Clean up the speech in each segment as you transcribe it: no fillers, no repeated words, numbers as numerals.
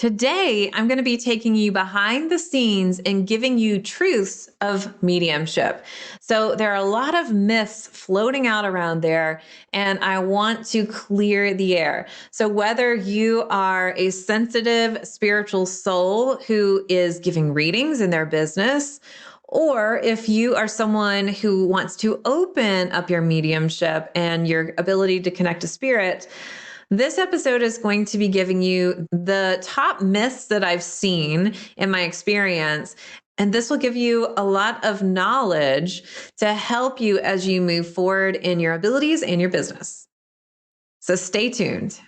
Today, I'm going to be taking you behind the scenes and giving you truths of mediumship. So, there are a lot of myths floating out around there, and I want to clear the air. So, whether you are a sensitive spiritual soul who is giving readings in their business, or if you are someone who wants to open up your mediumship and your ability to connect to spirit, this episode is going to be giving you the top myths that I've seen in my experience. And this will give you a lot of knowledge to help you as you move forward in your abilities and your business. So stay tuned.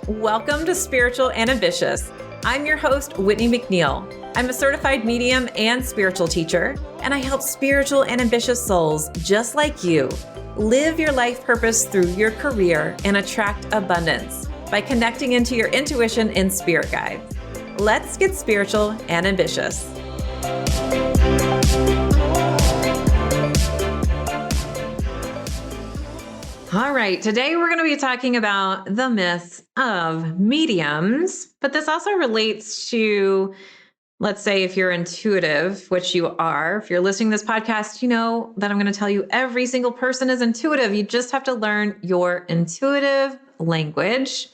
Welcome to Spiritual and Ambitious. I'm your host, Whitney McNeil. I'm a certified medium and spiritual teacher, and I help spiritual and ambitious souls just like you live your life purpose through your career and attract abundance by connecting into your intuition and spirit guides. Let's get spiritual and ambitious. All right, today we're going to be talking about the myths of mediums, but this also relates to, let's say, if you're intuitive, which you are. If you're listening to this podcast, you know that I'm going to tell you every single person is intuitive. You just have to learn your intuitive language.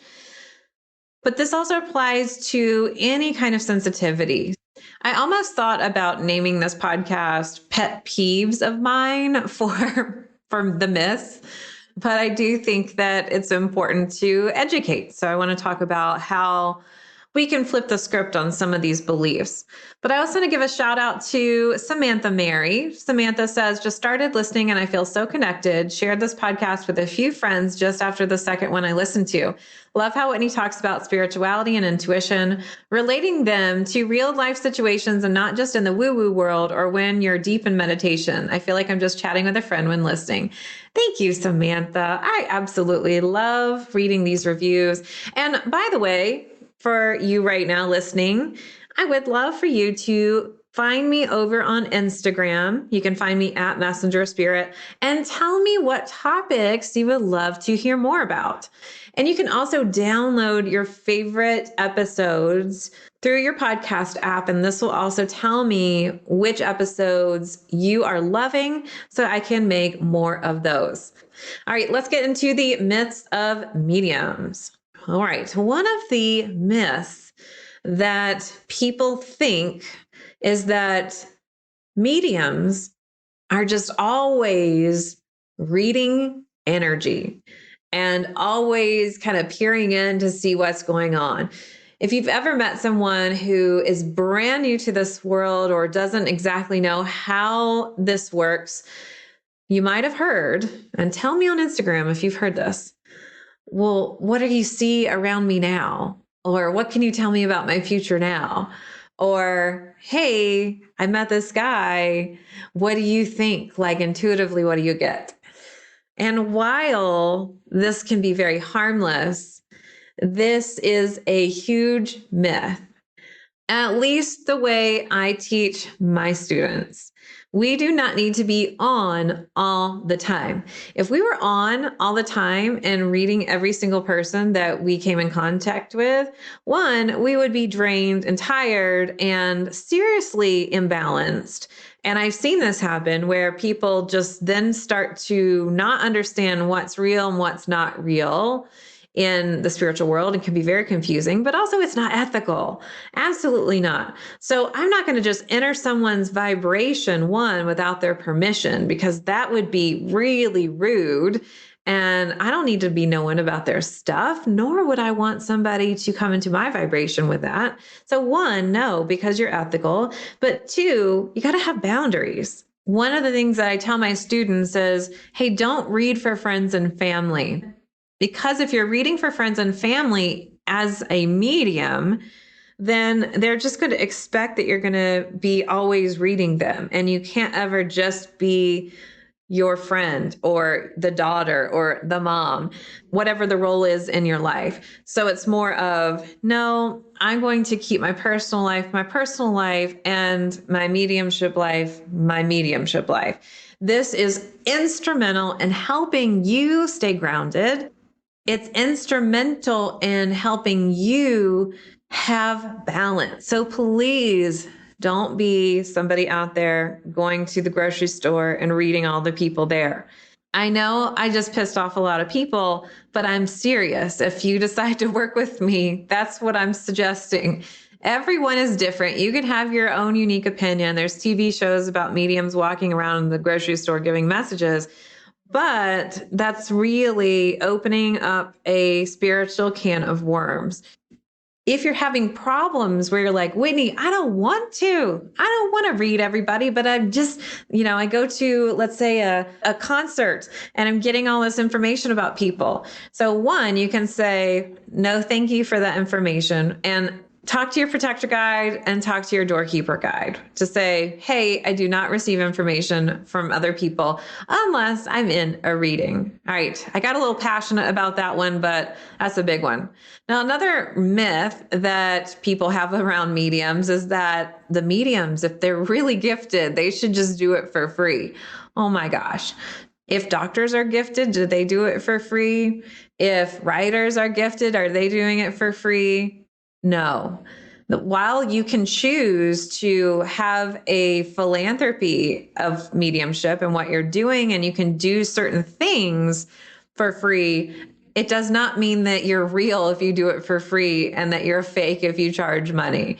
But this also applies to any kind of sensitivity. I almost thought about naming this podcast Pet Peeves of Mine for the myths. But I do think that it's important to educate. So I want to talk about how we can flip the script on some of these beliefs. But I also want to give a shout out to Samantha Mary. Samantha says, just started listening and I feel so connected. Shared this podcast with a few friends just after the second one I listened to. Love how Whitney talks about spirituality and intuition, relating them to real life situations and not just in the woo-woo world or when you're deep in meditation. I feel like I'm just chatting with a friend when listening. Thank you, Samantha. I absolutely love reading these reviews. And by the way, for you right now listening, I would love for you to find me over on Instagram. You can find me at Messenger Spirit and tell me what topics you would love to hear more about. And you can also download your favorite episodes through your podcast app. And this will also tell me which episodes you are loving so I can make more of those. All right, let's get into the myths of mediums. All right, one of the myths that people think is that mediums are just always reading energy and always kind of peering in to see what's going on. If you've ever met someone who is brand new to this world or doesn't exactly know how this works, you might have heard, and tell me on Instagram if you've heard this. Well, what do you see around me now? Or what can you tell me about my future now? Or, hey, I met this guy. What do you think? Like intuitively, what do you get? And while this can be very harmless, this is a huge myth, at least the way I teach my students. We do not need to be on all the time. If we were on all the time and reading every single person that we came in contact with, one, we would be drained and tired and seriously imbalanced. And I've seen this happen where people just then start to not understand what's real and what's not real in the spiritual world and can be very confusing, but also it's not ethical. Absolutely not. So I'm not going to just enter someone's vibration, one, without their permission, because that would be really rude. And I don't need to be knowing about their stuff, nor would I want somebody to come into my vibration with that. So one, no, because you're ethical. But two, you got to have boundaries. One of the things that I tell my students is, hey, don't read for friends and family. Because if you're reading for friends and family as a medium, then they're just going to expect that you're going to be always reading them. And you can't ever just be your friend or the daughter or the mom, whatever the role is in your life. So it's more of, no, I'm going to keep my personal life, and my mediumship life. This is instrumental in helping you stay grounded It's instrumental in helping you have balance. So please don't be somebody out there going to the grocery store and reading all the people there. I know I just pissed off a lot of people, but I'm serious. If you decide to work with me, that's what I'm suggesting. Everyone is different. You can have your own unique opinion. There's TV shows about mediums walking around the grocery store giving messages, but that's really opening up a spiritual can of worms. If you're having problems where you're like, Whitney, I don't want to read everybody, but I'm just, I go to, let's say, a concert and I'm getting all this information about people. So one, you can say, no, thank you for that information. And talk to your protector guide and talk to your doorkeeper guide to say, hey, I do not receive information from other people unless I'm in a reading. All right. I got a little passionate about that one, but that's a big one. Now, another myth that people have around mediums is that the mediums, if they're really gifted, they should just do it for free. Oh my gosh. If doctors are gifted, do they do it for free? If writers are gifted, are they doing it for free? No. While you can choose to have a philanthropy of mediumship and what you're doing, and you can do certain things for free, it does not mean that you're real if you do it for free and that you're fake if you charge money.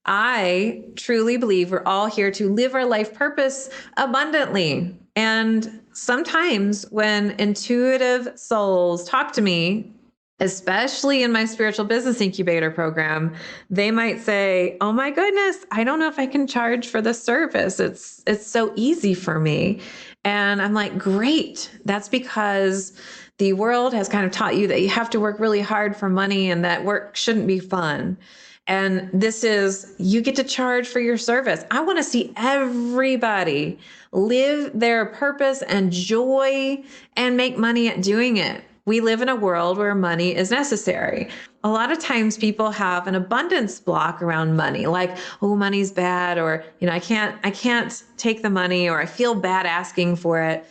I truly believe we're all here to live our life purpose abundantly. And sometimes when intuitive souls talk to me, especially in my spiritual business incubator program, they might say, oh my goodness, I don't know if I can charge for the service. It's so easy for me. And I'm like, great. That's because the world has kind of taught you that you have to work really hard for money and that work shouldn't be fun. And this is, you get to charge for your service. I want to see everybody live their purpose and joy and make money at doing it. We live in a world where money is necessary. A lot of times people have an abundance block around money, like, oh, money's bad, or, I can't take the money, or I feel bad asking for it.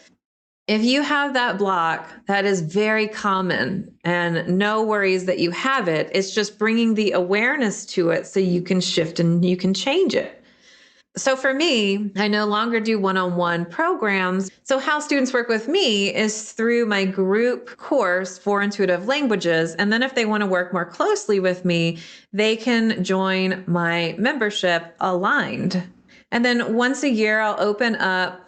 If you have that block, that is very common, and no worries that you have it. It's just bringing the awareness to it so you can shift and you can change it. So for me, I no longer do one-on-one programs. So how students work with me is through my group course for intuitive languages. And then if they want to work more closely with me, they can join my membership Aligned. And then once a year, I'll open up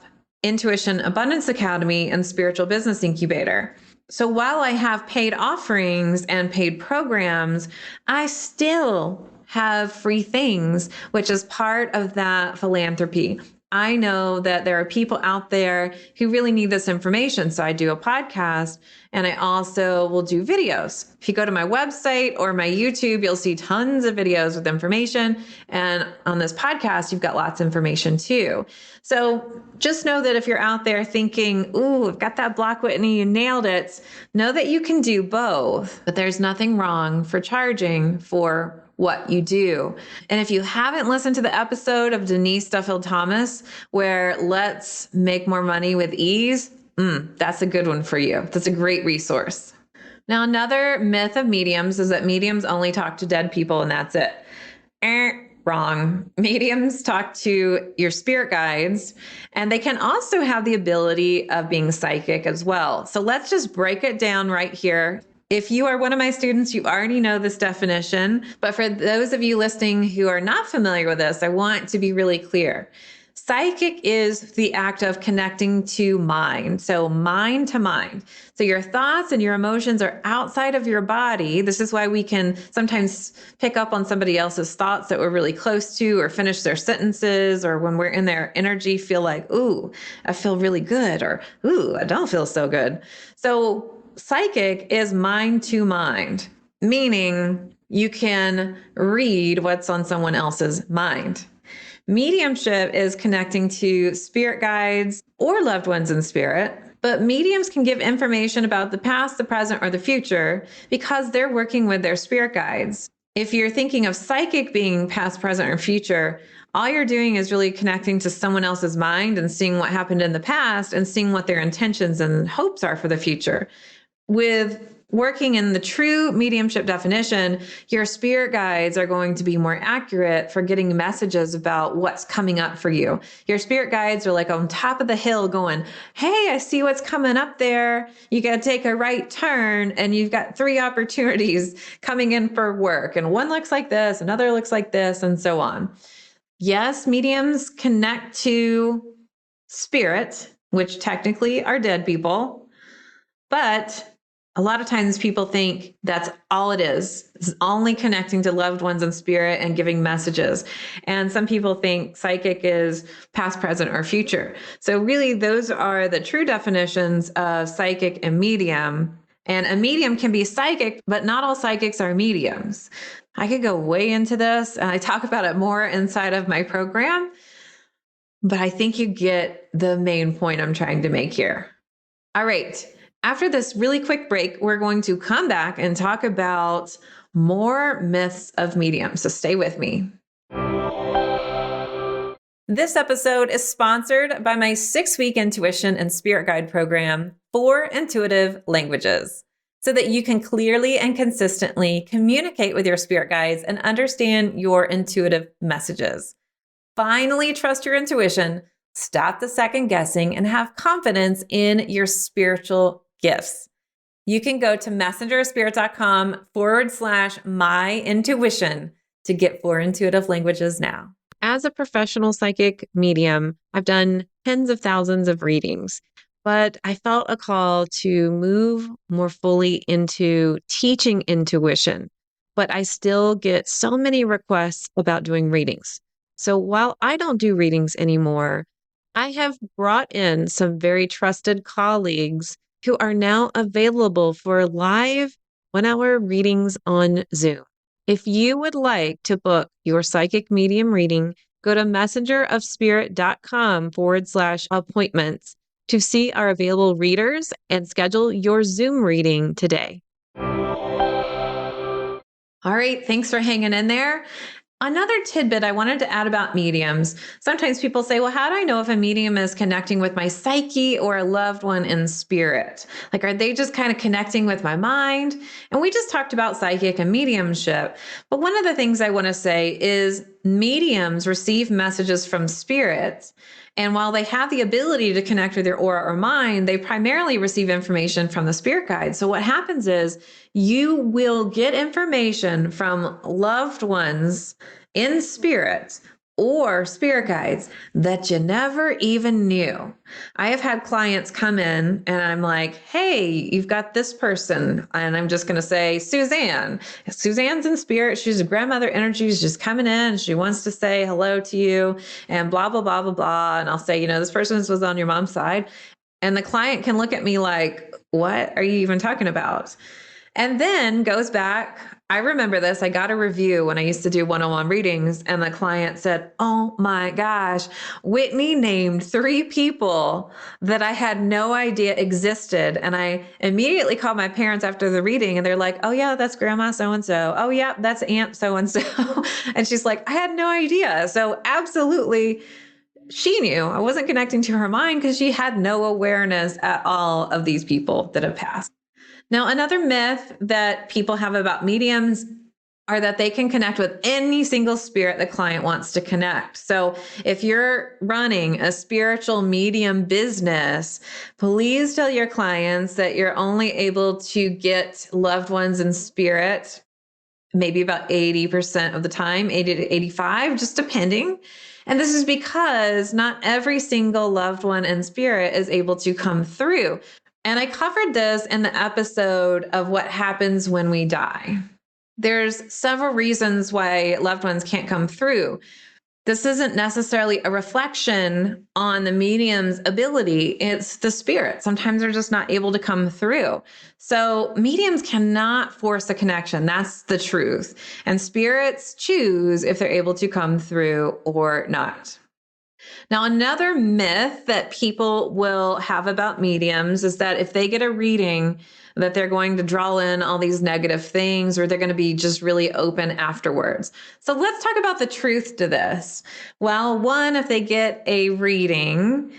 Intuition Abundance Academy and Spiritual Business Incubator. So while I have paid offerings and paid programs, I still have free things, which is part of that philanthropy. I know that there are people out there who really need this information. So I do a podcast and I also will do videos. If you go to my website or my YouTube, you'll see tons of videos with information. And on this podcast, you've got lots of information too. So just know that if you're out there thinking, ooh, I've got that block, Whitney, you nailed it. Know that you can do both, but there's nothing wrong for charging for what you do. And if you haven't listened to the episode of Denise Duffield Thomas, where let's make more money with ease, that's a good one for you. That's a great resource. Now, another myth of mediums is that mediums only talk to dead people and that's it. Wrong. Mediums talk to your spirit guides, and they can also have the ability of being psychic as well. So let's just break it down right here. If you are one of my students, you already know this definition, but for those of you listening who are not familiar with this, I want to be really clear. Psychic is the act of connecting to mind. So mind to mind. So your thoughts and your emotions are outside of your body. This is why we can sometimes pick up on somebody else's thoughts that we're really close to, or finish their sentences, or when we're in their energy, feel like, ooh, I feel really good, or ooh, I don't feel so good. So psychic is mind to mind, meaning you can read what's on someone else's mind. Mediumship is connecting to spirit guides or loved ones in spirit, but mediums can give information about the past, the present, or the future because they're working with their spirit guides. If you're thinking of psychic being past, present, or future, all you're doing is really connecting to someone else's mind and seeing what happened in the past and seeing what their intentions and hopes are for the future. With working in the true mediumship definition, your spirit guides are going to be more accurate for getting messages about what's coming up for you. Your spirit guides are like on top of the hill going, hey, I see what's coming up there. You got to take a right turn and you've got 3 opportunities coming in for work. And one looks like this, another looks like this, and so on. Yes, mediums connect to spirit, which technically are dead people, but a lot of times people think that's all it is. It's only connecting to loved ones in spirit and giving messages. And some people think psychic is past, present, or future. So really, those are the true definitions of psychic and medium. And a medium can be psychic, but not all psychics are mediums. I could go way into this, and I talk about it more inside of my program, but I think you get the main point I'm trying to make here. All right. After this really quick break, we're going to come back and talk about more myths of mediums. So stay with me. This episode is sponsored by my 6-week intuition and spirit guide program, 4 intuitive languages, so that you can clearly and consistently communicate with your spirit guides and understand your intuitive messages. Finally, trust your intuition, stop the second guessing, and have confidence in your spiritual gifts. You can go to messengerspirit.com/my intuition to get 4 intuitive languages now. As a professional psychic medium, I've done tens of thousands of readings, but I felt a call to move more fully into teaching intuition. But I still get so many requests about doing readings. So while I don't do readings anymore, I have brought in some very trusted colleagues who are now available for live 1-hour readings on Zoom. If you would like to book your psychic medium reading, go to messengerofspirit.com/appointments to see our available readers and schedule your Zoom reading today. All right, thanks for hanging in there. Another tidbit I wanted to add about mediums. Sometimes people say, well, how do I know if a medium is connecting with my psyche or a loved one in spirit? Like, are they just kind of connecting with my mind? And we just talked about psychic and mediumship. But one of the things I want to say is mediums receive messages from spirits. And while they have the ability to connect with your aura or mind, they primarily receive information from the spirit guide. So what happens is you will get information from loved ones in spirit or spirit guides that you never even knew. I have had clients come in and I'm like, hey, you've got this person. And I'm just going to say, Suzanne. Suzanne's in spirit. She's a grandmother energy. She's just coming in. She wants to say hello to you and blah, blah, blah, blah, blah. And I'll say, this person was on your mom's side. And the client can look at me like, what are you even talking about? And then goes back. I remember this. I got a review when I used to do one-on-one readings, and the client said, oh my gosh, Whitney named 3 people that I had no idea existed. And I immediately called my parents after the reading, and they're like, oh yeah, that's grandma so-and-so. Oh yeah, that's aunt so-and-so. And she's like, I had no idea. So absolutely, she knew. I wasn't connecting to her mind because she had no awareness at all of these people that have passed. Now, another myth that people have about mediums are that they can connect with any single spirit the client wants to connect. So if you're running a spiritual medium business, please tell your clients that you're only able to get loved ones in spirit, maybe about 80% of the time, 80 to 85, just depending. And this is because not every single loved one in spirit is able to come through. And I covered this in the episode of what happens when we die. There's several reasons why loved ones can't come through. This isn't necessarily a reflection on the medium's ability. It's the spirit. Sometimes they're just not able to come through. So mediums cannot force a connection. That's the truth. And spirits choose if they're able to come through or not. Now, another myth that people will have about mediums is that if they get a reading, that they're going to draw in all these negative things, or they're going to be just really open afterwards. So let's talk about the truth to this. Well, one, if they get a reading,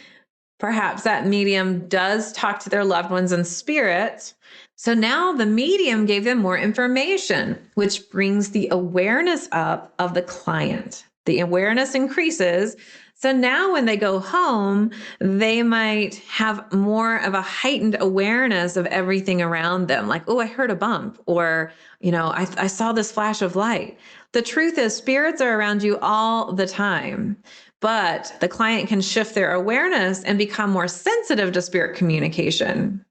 perhaps that medium does talk to their loved ones in spirit. So now the medium gave them more information, which brings the awareness up of the client. The awareness increases. So now when they go home, they might have more of a heightened awareness of everything around them. Like, oh, I heard a bump, or, I saw this flash of light. The truth is, spirits are around you all the time, but the client can shift their awareness and become more sensitive to spirit communication.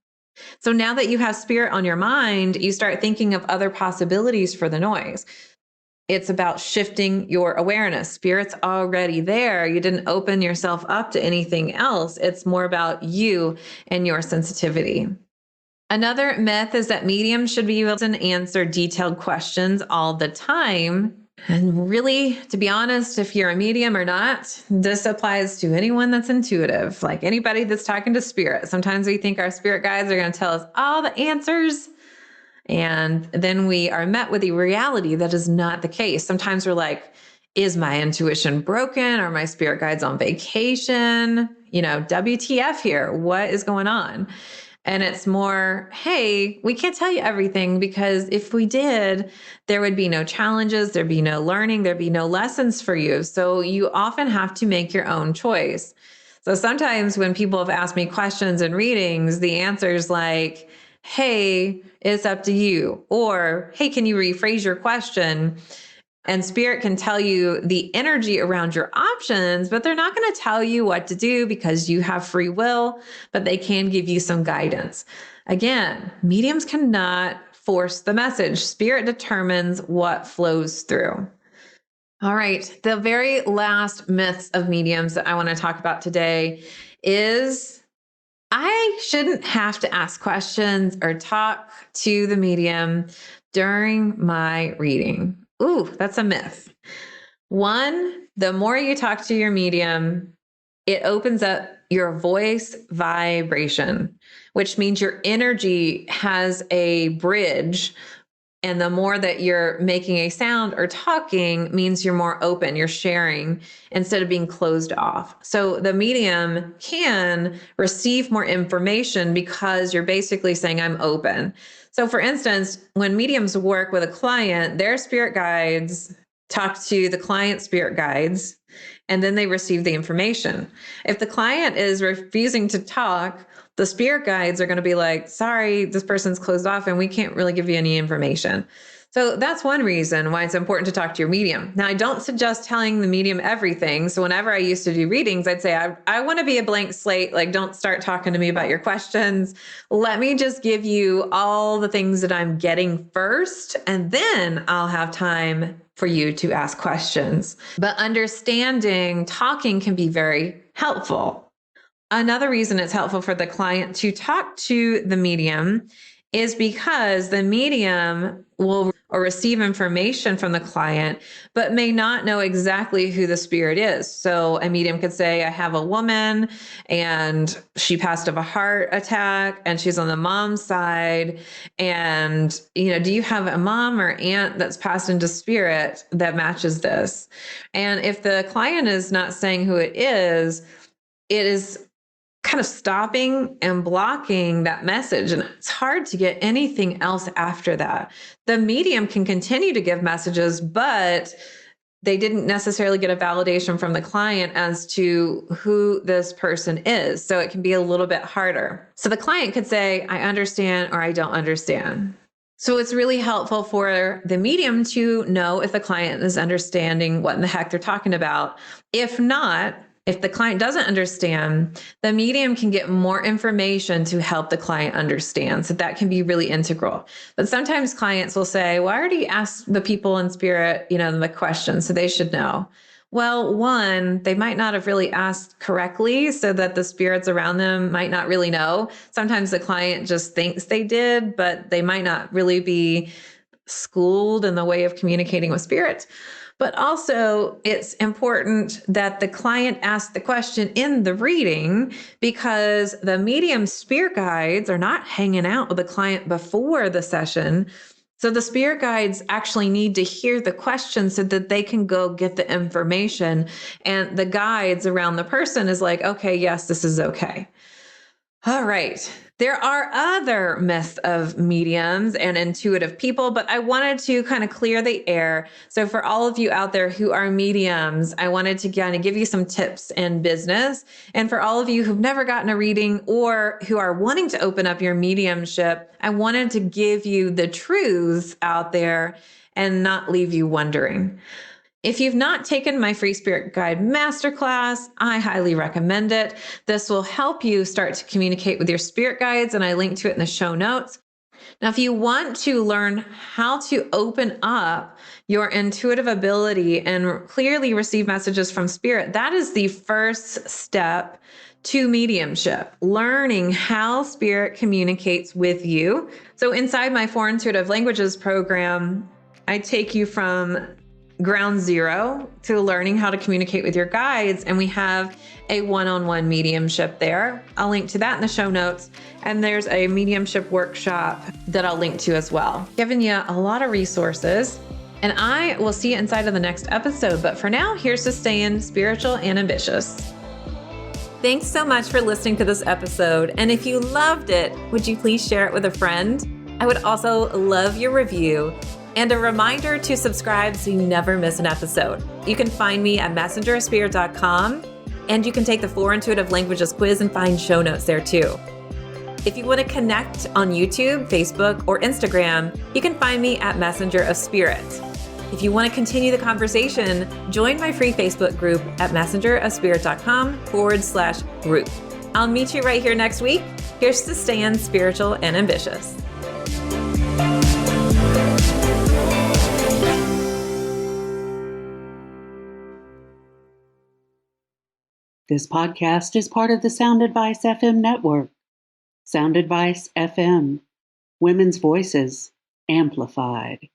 So now that you have spirit on your mind, you start thinking of other possibilities for the noise. It's about shifting your awareness. Spirit's already there. You didn't open yourself up to anything else. It's more about you and your sensitivity. Another myth is that mediums should be able to answer detailed questions all the time. And really, to be honest, if you're a medium or not, this applies to anyone that's intuitive, like anybody that's talking to spirit. Sometimes we think our spirit guides are going to tell us all the answers. And then we are met with the reality that is not the case. Sometimes we're like, is my intuition broken? Are my spirit guides on vacation? WTF here? What is going on? And it's more, hey, we can't tell you everything, because if we did, there would be no challenges, there'd be no learning, there'd be no lessons for you. So you often have to make your own choice. So sometimes when people have asked me questions in readings, the answer is like, hey, it's up to you. Or, hey, can you rephrase your question? And spirit can tell you the energy around your options, but they're not going to tell you what to do because you have free will, but they can give you some guidance. Again, mediums cannot force the message. Spirit determines what flows through. All right. The very last myths of mediums that I want to talk about today is I shouldn't have to ask questions or talk to the medium during my reading. Ooh, that's a myth. One, the more you talk to your medium, it opens up your voice vibration, which means your energy has a bridge. And the more that you're making a sound or talking means you're more open, you're sharing instead of being closed off. So the medium can receive more information because you're basically saying, I'm open. So for instance, when mediums work with a client, their spirit guides talk to the client's spirit guides, and then they receive the information. If the client is refusing to talk, the spirit guides are going to be like, sorry, this person's closed off and we can't really give you any information. So that's one reason why it's important to talk to your medium. Now, I don't suggest telling the medium everything. So whenever I used to do readings, I'd say, I want to be a blank slate. Like, don't start talking to me about your questions. Let me just give you all the things that I'm getting first, and then I'll have time for you to ask questions. But understanding talking can be very helpful. Another reason it's helpful for the client to talk to the medium is because the medium will receive information from the client, but may not know exactly who the spirit is. So a medium could say, I have a woman and she passed of a heart attack and she's on the mom's side. And, do you have a mom or aunt that's passed into spirit that matches this? And if the client is not saying who it is kind of stopping and blocking that message. And it's hard to get anything else after that. The medium can continue to give messages, but they didn't necessarily get a validation from the client as to who this person is. So it can be a little bit harder. So the client could say, I understand, or I don't understand. So it's really helpful for the medium to know if the client is understanding what in the heck they're talking about. If not, if the client doesn't understand, the medium can get more information to help the client understand. So that can be really integral. But sometimes clients will say, well, I already asked the people in spirit, the question, so they should know. Well, one, they might not have really asked correctly, so that the spirits around them might not really know. Sometimes the client just thinks they did, but they might not really be schooled in the way of communicating with spirit. But also, it's important that the client ask the question in the reading, because the medium spirit guides are not hanging out with the client before the session. So the spirit guides actually need to hear the question so that they can go get the information. And the guides around the person is like, okay, yes, this is okay. All right. There are other myths of mediums and intuitive people, but I wanted to kind of clear the air. So, for all of you out there who are mediums, I wanted to kind of give you some tips in business. And for all of you who've never gotten a reading or who are wanting to open up your mediumship, I wanted to give you the truths out there and not leave you wondering. If you've not taken my free spirit guide masterclass, I highly recommend it. This will help you start to communicate with your spirit guides, and I link to it in the show notes. Now, if you want to learn how to open up your intuitive ability and clearly receive messages from spirit, that is the first step to mediumship, learning how spirit communicates with you. So inside my 4 Intuitive Languages program, I take you from ground zero to learning how to communicate with your guides. And we have a one-on-one mediumship there. I'll link to that in the show notes. And there's a mediumship workshop that I'll link to as well. Giving you a lot of resources. And I will see you inside of the next episode. But for now, here's to staying spiritual and ambitious. Thanks so much for listening to this episode. And if you loved it, would you please share it with a friend? I would also love your review. And a reminder to subscribe so you never miss an episode. You can find me at messengerofspirit.com, and you can take the 4 Intuitive Languages quiz and find show notes there too. If you want to connect on YouTube, Facebook, or Instagram, you can find me at Messenger of Spirit. If you want to continue the conversation, join my free Facebook group at messengerofspirit.com/group. I'll meet you right here next week. Here's to staying spiritual and ambitious. This podcast is part of the Sound Advice FM network. Sound Advice FM. Women's voices amplified.